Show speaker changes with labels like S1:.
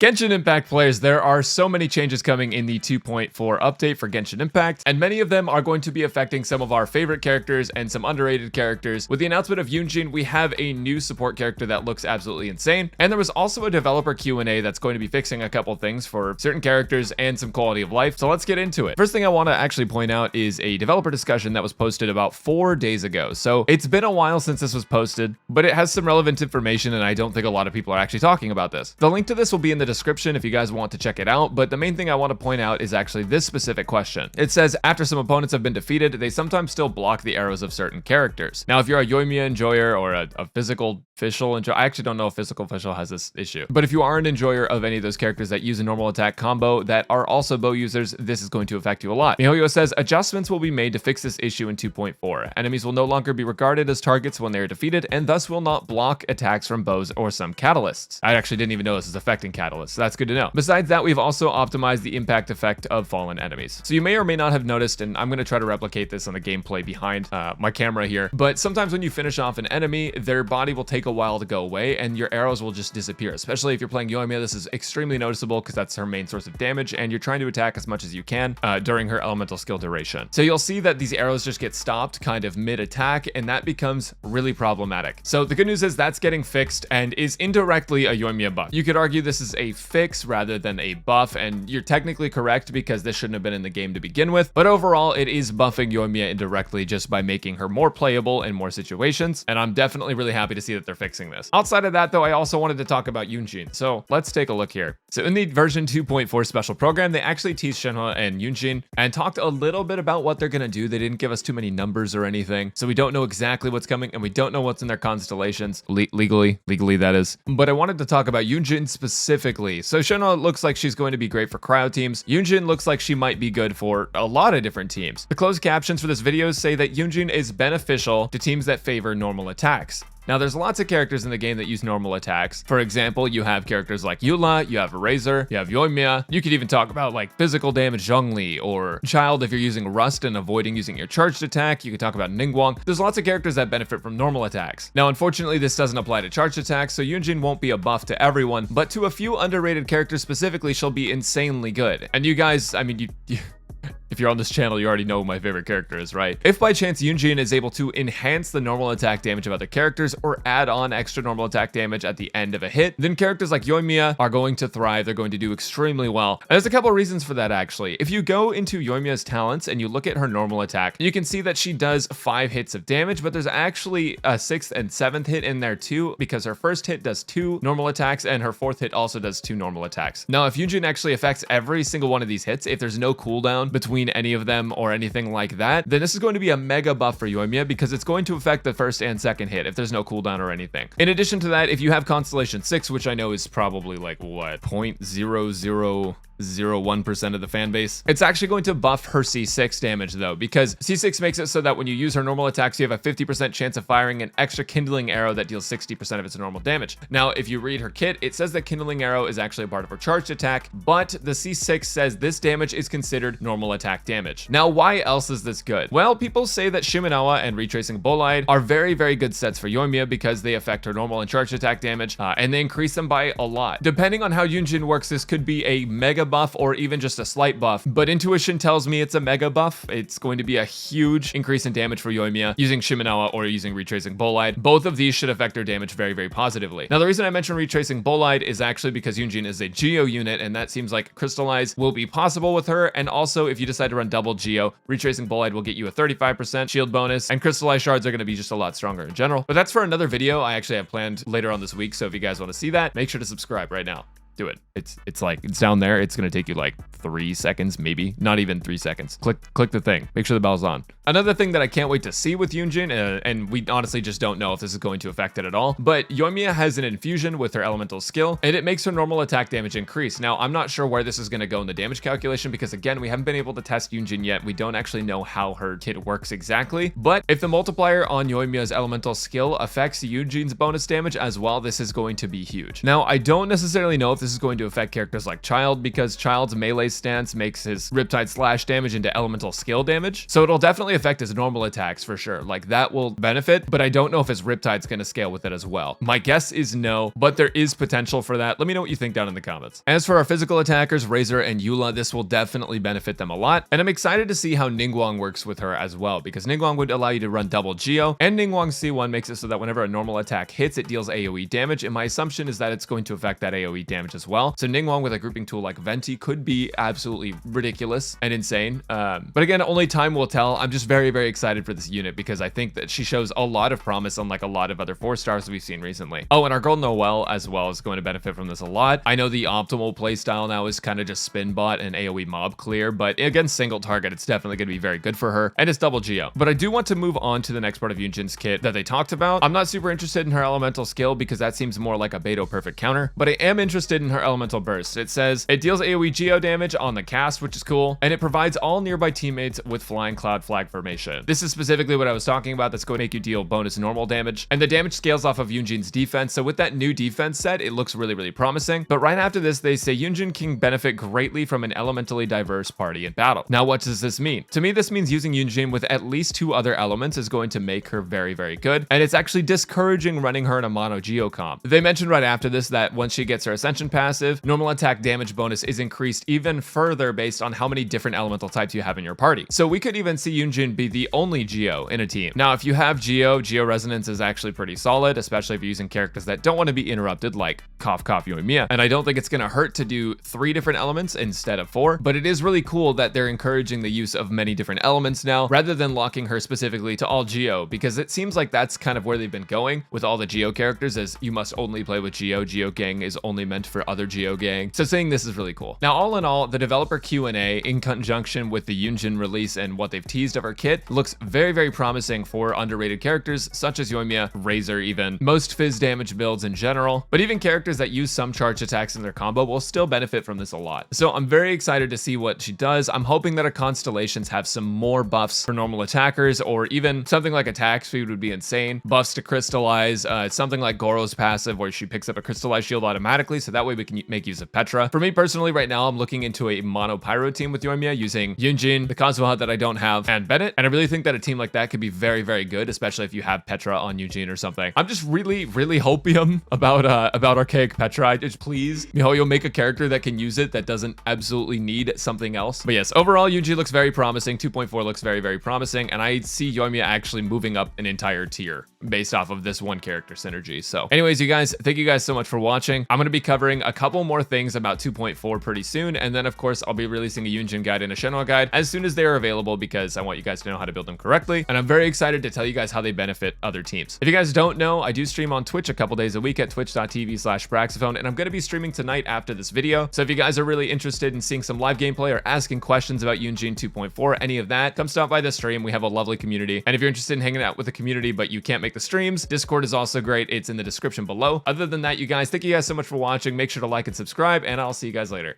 S1: Genshin Impact players, there are so many changes coming in the 2.4 update for Genshin Impact, and many of them are going to be affecting some of our favorite characters and some underrated characters. With the announcement of Yunjin, we have a new support character that looks absolutely insane, and there was also a developer Q&A that's going to be fixing a couple things for certain characters and some quality of life, so let's get into it. First thing I want to actually point out is a developer discussion that was posted about 4 days ago, so it's been a while since this was posted, but it has some relevant information, and I don't think a lot of people are actually talking about this. The link to this will be in the description if you guys want to check it out, but the main thing I want to point out is actually this specific question. It says, after some opponents have been defeated, they sometimes still block the arrows of certain characters. Now, if you're a Yoimiya enjoyer or a physical official enjoyer, I actually don't know if physical official has this issue, but if you are an enjoyer of any of those characters that use a normal attack combo that are also bow users, this is going to affect you a lot. miHoYo says, adjustments will be made to fix this issue in 2.4. Enemies will no longer be regarded as targets when they are defeated, and thus will not block attacks from bows or some catalysts. I actually didn't even know this is affecting catalysts, so that's good to know. Besides that, we've also optimized the impact effect of fallen enemies. So you may or may not have noticed, and I'm going to try to replicate this on the gameplay behind my camera here, but sometimes when you finish off an enemy, their body will take a while to go away, and your arrows will just disappear. Especially if you're playing Yoimiya, this is extremely noticeable because that's her main source of damage, and you're trying to attack as much as you can during her elemental skill duration. So you'll see that these arrows just get stopped kind of mid-attack, and that becomes really problematic. So the good news is that's getting fixed and is indirectly a Yoimiya buff. You could argue this is a fix rather than a buff, and you're technically correct because this shouldn't have been in the game to begin with, but overall it is buffing Yoimiya indirectly just by making her more playable in more situations, and I'm definitely really happy to see that they're fixing this. Outside of that though, I also wanted to talk about Yunjin, so let's take a look here. So in the version 2.4 special program, they actually teased Shenhe and Yunjin and talked a little bit about what they're gonna do. They didn't give us too many numbers or anything, so we don't know exactly what's coming, and we don't know what's in their constellations, legally that is. But I wanted to talk about Yunjin specifically. So Shenhe looks like she's going to be great for cryo teams. Yunjin looks like she might be good for a lot of different teams. The closed captions for this video say that Yunjin is beneficial to teams that favor normal attacks. Now, there's lots of characters in the game that use normal attacks. For example, you have characters like Eula, you have Razor, you have Yoimiya. You could even talk about like physical damage Zhongli or Child if you're using Rust and avoiding using your charged attack. You could talk about Ningguang. There's lots of characters that benefit from normal attacks. Now, unfortunately, this doesn't apply to charged attacks, so Yunjin won't be a buff to everyone, but to a few underrated characters specifically, she'll be insanely good. And you guys, I mean, you if you're on this channel, you already know who my favorite character is, right? If by chance Yunjin is able to enhance the normal attack damage of other characters or add on extra normal attack damage at the end of a hit, then characters like Yoimiya are going to thrive. They're going to do extremely well. And there's a couple reasons for that, actually. If you go into Yoimiya's talents and you look at her normal attack, you can see that she does 5 hits of damage, but there's actually a 6th and 7th hit in there too, because her first hit does 2 normal attacks and her 4th hit also does 2 normal attacks. Now, if Yunjin actually affects every single one of these hits, if there's no cooldown between any of them or anything like that, then this is going to be a mega buff for Yoimiya because it's going to affect the first and second hit if there's no cooldown or anything. In addition to that, if you have Constellation 6, which I know is probably like what, 0.0001% of the fan base, it's actually going to buff her C6 damage though, because C6 makes it so that when you use her normal attacks, you have a 50% chance of firing an extra kindling arrow that deals 60% of its normal damage. Now, if you read her kit, it says that kindling arrow is actually a part of her charged attack, but the C6 says this damage is considered normal attack damage. Now, why else is this good? Well, people say that Shimenawa and Retracing Bolide are very, very good sets for Yoimiya because they affect her normal and charged attack damage, and they increase them by a lot. Depending on how Yunjin works, this could be a mega buff or even just a slight buff, but intuition tells me it's a mega buff. It's going to be a huge increase in damage for Yoimiya using Shimenawa or using Retracing Bolide. Both of these should affect her damage very, very positively. Now, the reason I mentioned Retracing Bolide is actually because Yunjin is a Geo unit, and that seems like Crystallize will be possible with her, and also if you decide to run double Geo, Retracing Bolide will get you a 35% shield bonus, and Crystallized Shards are going to be just a lot stronger in general. But that's for another video I actually have planned later on this week, so if you guys want to see that, make sure to subscribe right now. Do it. It's like, it's down there. It's going to take you like 3 seconds, maybe not even 3 seconds. Click the thing. Make sure the bell's on. Another thing that I can't wait to see with Yunjin, and we honestly just don't know if this is going to affect it at all, but Yoimiya has an infusion with her elemental skill, and it makes her normal attack damage increase. Now, I'm not sure where this is going to go in the damage calculation because, again, we haven't been able to test Yunjin yet. We don't actually know how her kit works exactly, but if the multiplier on Yoimiya's elemental skill affects Yunjin's bonus damage as well, this is going to be huge. Now, I don't necessarily know if this is going to affect characters like Child, because Child's melee stance makes his Riptide slash damage into elemental skill damage. So it'll definitely affect his normal attacks for sure. Like that will benefit, but I don't know if his Riptide's going to scale with it as well. My guess is no, but there is potential for that. Let me know what you think down in the comments. As for our physical attackers, Razor and Eula, this will definitely benefit them a lot. And I'm excited to see how Ningguang works with her as well, because Ningguang would allow you to run double Geo, and Ningguang's C1 makes it so that whenever a normal attack hits, it deals AoE damage. And my assumption is that it's going to affect that AoE damage as well. So Ningguang with a grouping tool like Venti could be absolutely ridiculous and insane. But again, only time will tell. I'm just very, very excited for this unit because I think that she shows a lot of promise unlike a lot of other 4-stars we've seen recently. Oh, and our girl Noelle as well is going to benefit from this a lot. I know the optimal playstyle now is kind of just spin bot and AoE mob clear, but against single target, it's definitely going to be very good for her, and it's double Geo. But I do want to move on to the next part of Yunjin's kit that they talked about. I'm not super interested in her elemental skill because that seems more like a Beto perfect counter, but I am interested in her elemental burst. It says it deals AoE Geo damage on the cast, which is cool, and it provides all nearby teammates with flying cloud flag formation. This is specifically what I was talking about. That's going to make you deal bonus normal damage, and the damage scales off of Yunjin's defense. So with that new defense set, it looks really, really promising. But right after this, they say Yunjin can benefit greatly from an elementally diverse party in battle. Now, what does this mean? To me, this means using Yunjin with at least 2 other elements is going to make her very, very good, and it's actually discouraging running her in a mono Geo comp. They mentioned right after this that once she gets her Ascension passive, normal attack damage bonus is increased even further based on how many different elemental types you have in your party. So we could even see Yunjin be the only Geo in a team. Now, if you have Geo resonance is actually pretty solid, especially if you're using characters that don't want to be interrupted, like cough cough Yoimiya. And I don't think it's going to hurt to do 3 different elements instead of 4, but it is really cool that they're encouraging the use of many different elements now rather than locking her specifically to all Geo, because it seems like that's kind of where they've been going with all the Geo characters, as you must only play with Geo. Geo gang is only meant for other Geo gang. So saying this is really cool. Now, all in all, the developer Q&A in conjunction with the Yunjin release and what they've teased of her kit looks very, very promising for underrated characters such as Yoimiya, Razor even, most fizz damage builds in general, but even characters that use some charge attacks in their combo will still benefit from this a lot. So I'm very excited to see what she does. I'm hoping that her constellations have some more buffs for normal attackers, or even something like attack speed would be insane. Buffs to crystallize, something like Goro's passive where she picks up a crystallized shield automatically, so that way we can make use of Petra. For me personally, right now, I'm looking into a mono pyro team with Yoimiya using Yunjin, the Kazuha that I don't have, and Bennett, and I really think that a team like that could be very, very good, especially if you have Petra on Yunjin or something. I'm just really, really hopium about archaic Petra. Just please, MiHoYo, make a character that can use it, that doesn't absolutely need something else. But yes, overall, Yunjin looks very promising. 2.4 looks very, very promising, and I see Yoimiya actually moving up an entire tier based off of this one character synergy. So anyways, you guys, thank you guys so much for watching. I'm going to be covering a couple more things about 2.4 pretty soon, and then of course I'll be releasing a Yunjin guide and a Shenhua guide as soon as they are available, because I want you guys to know how to build them correctly, and I'm very excited to tell you guys how they benefit other teams. If you guys don't know, I do stream on Twitch a couple days a week at twitch.tv/Braxophone, and I'm going to be streaming tonight after this video. So if you guys are really interested in seeing some live gameplay or asking questions about Yunjin 2.4, any of that, come stop by the stream. We have a lovely community, and if you're interested in hanging out with the community but you can't make the streams, Discord is also great. It's in the description below. Other than that, you guys, thank you guys so much for watching. Make sure to like and subscribe, and I'll see you guys later.